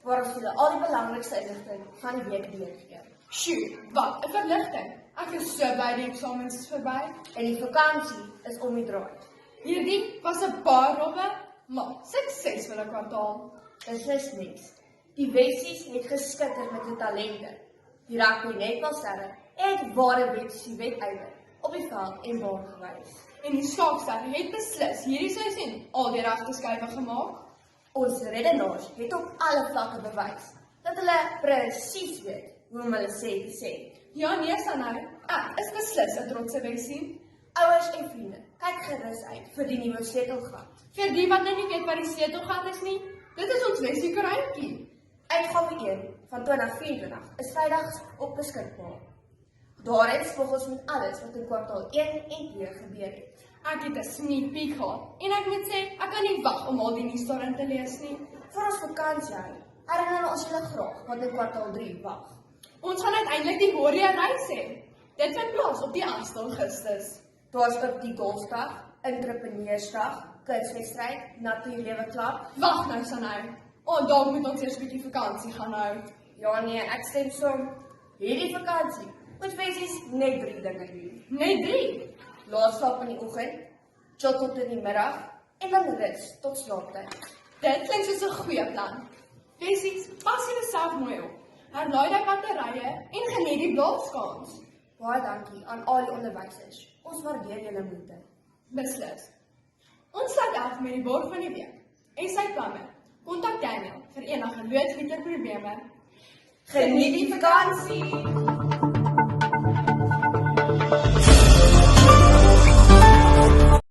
waar ons julle al die belangrikste inligting van die week deurgee. Sjoe, wat 'n verligting. Ek is so bly die eksamens is verby. En die vakansie is om die draai. Hierdie was 'n paar rowwe, maar suksesvolle kwartaal. Dis niks. Die Wessies het geskitter met die talente. Die rugby netbalsterre het ware wedstryd op die veld en baan gewys. En die skaaksterre het beslis hierdie seisoen al die regte skuiwe gemaak. Ons redenaars het op alle vlakke bewys dat hulle presies weet hoe om hulle sê te sê. Ja, nee, Sanay, ek is beslis 'n trotse Wessie. Ouers en vriende, kyk gerus uit vir die nuwe sleutelgat. Vir die wat nou nie weet wat die sleutelgat is nie, dit is ons Wessie koerantjie. Uitgawe 1 van 2024 is Vrydag op beskikbaar. Daarin spog ons met alles wat in kwartaal 1 en 2 gebeur het. Ek het 'n sneak peek gehad en ek moet sê, ek kan nie wag om al die nuus daarin te lees nie. Vir ons vakansie herinner ons julle graag wat in kwartaal 3 wag. Ons gaan uiteindelik die Warrior reis hê. Dit vind plaas op die 8 Augustus. Daar's ook die Golfdag, Entrepreneursdag, Kunswedstryd, Natuurlewe Klub. Wag nou, Sanay. Dalk moet ons eers 'n bietjie vakansie gaan hou. Ja nee, ek stem saam. Hierdie vakansie moet Wessies net 3 dinge doen. Net 3. Laat slaap in die oggend, chill tot in die middag en dan rus tot slaaptyd. Dit klink soos 'n goeie plan. Wessies, pas julleself mooi op. Herlaai die batterye en geniet die blaafkans. Baie dankie aan al die onderwysers. Ons waardeer julle moeite. Beslis. Ons sluit af met die borg van die week. En sy planne. Kontak Daniel vir enige loodgieterprobleme. Geniet die vakansie!